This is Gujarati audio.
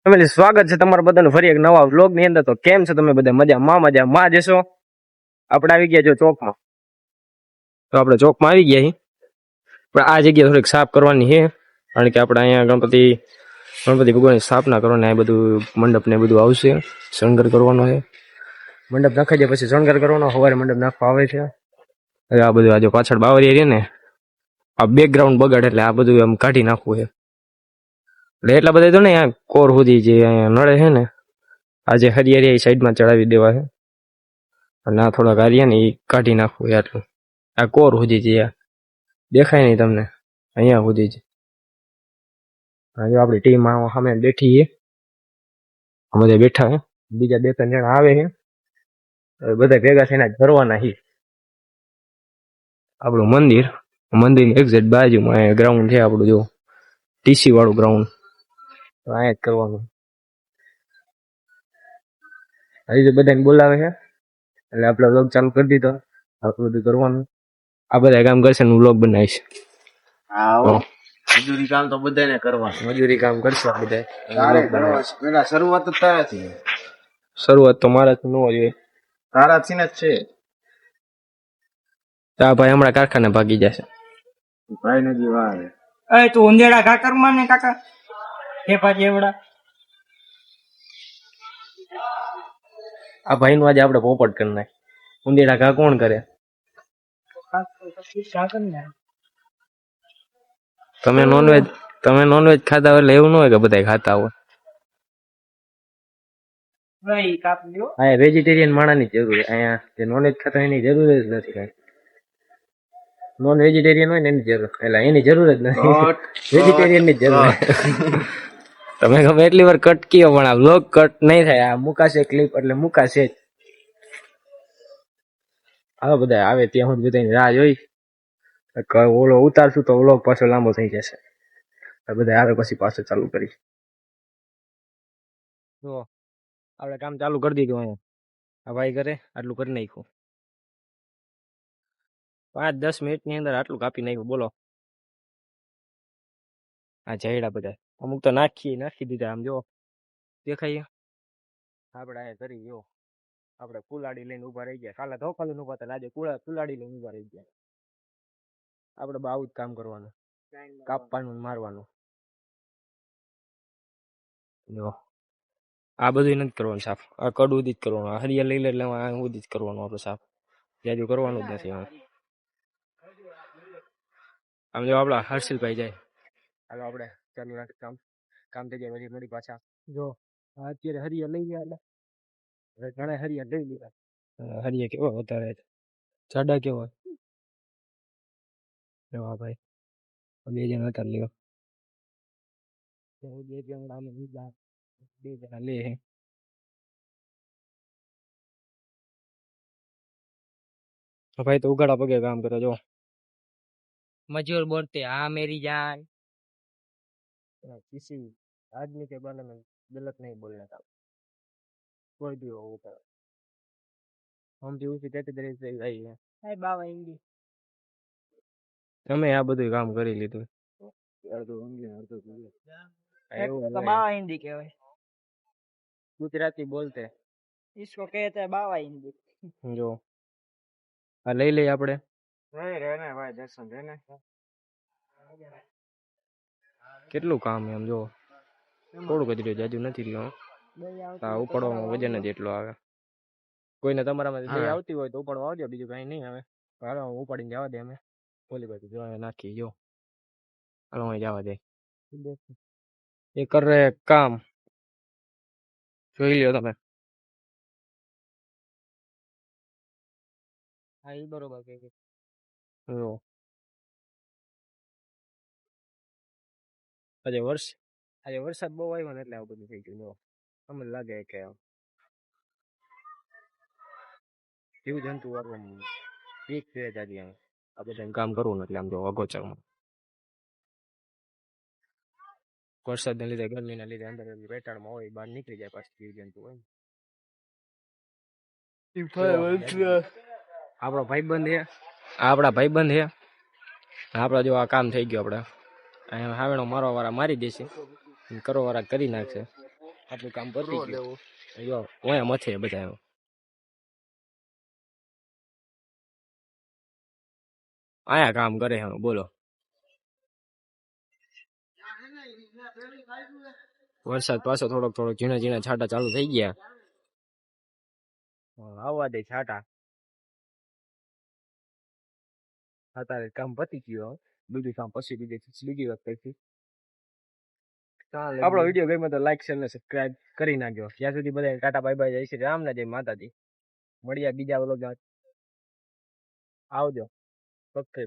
ફેમિલી સ્વાગત છે તમારા બધાનું ફરી એક નવા વ્લોગ ની અંદર. તો કેમ છો તમે બધા? મજામાં જશો? આપણે આવી ગયા જો ચોકમાં. તો આપણે ચોકમાં આવી ગયા પણ આ જગ્યા થોડીક સાફ કરવાની છે, કારણ કે આપણે અહીંયા ગણપતિ ભગવાનની સ્થાપના કરવાની, આ બધું મંડપ ને બધું આવશે, શણગાર કરવાનો છે. મંડપ નાખાઈ જાય પછી શણગાર કરવાનો, સવારે મંડપ નાખવા આવે છે. હવે આ બધું આજે પાછળ બાવરી છે ને, આ બેકગ્રાઉન્ડ બગાડે એટલે આ બધું આમ કાઢી નાખવું છે. એટલે એટલા બધા તો ને આ કોર સુધી જે અહીંયા નળે છે ને, આજે હરિયાળી એ સાઈડમાં ચડાવી દેવા છે, અને આ થોડાક હારિયા ને એ કાઢી નાખવું આટલું. આ કોર સુધી જે દેખાય નહીં તમને, અહીંયા સુધી જ. જો આપણી ટીમ સામે બેઠી છે, બધા બેઠા છે, બીજા 2-3 જણા આવે છે, બધા ભેગા થઈને જ ફરવાના છે. આપણું મંદિરની એક્ઝેક્ટ બાજુમાં ગ્રાઉન્ડ છે આપણું, જો ટીસી વાળું ગ્રાઉન્ડ, અહીંયા જ કરવાનું. હજી તો બધાને બોલાવે છે એટલે આપણે વ્લોગ ચાલુ કરી દીધો. આટલું બધું કરવાનું, આ બધા કામ કરશે ને વ્લોગ બનાવીશ. મજૂરી કામ તો બધાને કરવાનું. મજૂરી કામ કરશે બધા. પેલા શરૂઆત જ તારાથી. શરૂઆત તો મારાથી ન જોઈએ, તારાથી જ છે. આ ભાઈ હમણાં કારખાને ભાગી જશે. ભાઈ નથી વાર. એ તું ઉંદેડા ઘા કરમાં ને કાકા હે પાછી એવડા. આ ભાઈ નું આજે આપણે પોપટ કરી નાખ. ઉંદેડા ઘા કોણ કરે? તમે નોનવેજ ખાતા હોય એટલે એવું ન હોય કે બધા ખાતા હોય. અહીંયા વેજીટેરિયન માણસની જરૂર છે. અહીંયા જે નોનવેજ ખાતા એની જરૂર જ નથી કઈ. નોન વેજીટેરિયન હોય ને એની જરૂર, એટલે એની જરૂર જ નથી, વેજીટેરિયન ની જરૂર. તમે ખબર એટલી વાર કટ કયો પણ આ વ્લોગ કટ નહીં થાય. આ મુકાશે ક્લિપ એટલે મુકાશે જ. હવે બધા આવે ત્યાં સુધી બધાની રાહ જોઈ, ઓલો ઉતારશું તો વ્લોગ પાછો લાંબો થઈ જશે. બધા આવે પછી પાછો ચાલુ કરી. જો આપણે કામ ચાલુ કરી દીધું. અહીંયા આ ભાઈ કરે આટલું કરી નાખ્યું. 5-10 મિનિટની અંદર આટલું કાપી નાખ્યું. બોલો, આ જયડા બધા અમુક તો નાખી દીધા. આમ જો દેખાય આપણે આ કરી. જો આપણે કુલાડી લઈને ઉભા રહી ગયા. કાલે ધોકા લઈને ઉભા હતા, આજે કુલાડી લઈને ઉભા રહી ગયા. આપણે આવું જ કામ કરવાનું, કાપવાનું મારવાનું. જો આ બધું નથી કરવાનું સાફ, આ કડ ઉદી જ કરવાનું. આ હરિયા લઈ લે એટલે આ ઉદી જ કરવાનું આપણે સાફ. જાજુ કરવાનું જ નથી. આમ જો આપડા હર્ષિલભાઈ જાય. હાલો આપણે ચાલુ રાખી કામ થઈ જાય પછી મળી પાછા. જો અત્યારે હરિયા લઈ ગયા એટલે ઘણા હરિયા લઈ લીધા. હરિયા કેવા વધારે જાડા કેવા એવા ભાઈ. 2 જણા હતા લ્યો, 2 જણા લીધા, 2 જણા લે. ભાઈ તો ઉગાડા પગે કામ કરે. જો मजूर बोलते हाँ मेरी जान. किसी आदमी के बारे में गलत नहीं बोलना था, कोई भी हो ऊपर. हम भी उसी कैटेगरी से गई है. हाय बाबा हिंदी. તમે આ બધું કામ કરી લીધું. बाबा हिंदी कहवाय. ગુજરાતી બોલતે इसको कहते हैं बाबा हिंदी. જો આ લઈ લઈએ આપણે. રહેને ભાઈ દર્શન રહેને. કેટલું કામ એમ જો, થોડુંક જ રહ્યું, જાજુ નથી રહ્યું. આ ઉપાડવામાં વજન જ એટલો આવે. કોઈને તમારામાં જે આવતી હોય તો ઉપાડવા આવજો, બીજું કઈ નહીં આવે. હાલો ઉપાડીને જવા દે. અમે ઓલી બાજુ જો નાખી. જો હાલો અહીં જવા દે. એ કરે કામ જોઈ લ્યો તમે. હા એ બરોબર કહે છે. જો આજે વરસાદ બહુ આવ્યો ને એટલે આવું બધું થઈ ગયું. અમને લાગે કે જીવજંતુ વાળું પીક છે જાજી. આ બધા કામ કરવું ને એટલે આમ જો અગોચરમાં વરસાદને લીધે, ગરમીના લીધે અંદર પેટાળમાં હોય, બહાર નીકળી જાય પાછું જીવજંતુ હોય. આપણો ભાઈબંધ છે, આપણા ભાઈબંધ છે. આપડા જો આ કામ થઈ ગયું. આપણે અહીંયા હાવેણો મારવા વાળા મારી દેશે, કરો વાળા કરી નાખશે. આપણું કામ પતી ગયું યો ઓય મથે બધા એમ. આયા કામ કરે હવે બોલો. વરસાદ પાછો થોડોક ઝીણા ઝીણા છાંટા ચાલુ થઈ ગયા. આવવા દે છાંટા. અત્યારે કામ પતી ગયું હવે. બીજું કામ પછી બીજી વાત કરતી. આપણો વિડીયો ગમ્યો તો લાઈક શેર ને સબસ્ક્રાઇબ કરી નાખ્યો. ત્યાં સુધી બધા ટાટા બાય બાય, જય શ્રી રામ ને જય માતાજી. મળ્યા બીજા વ્લોગ. આવજો. ઓકે.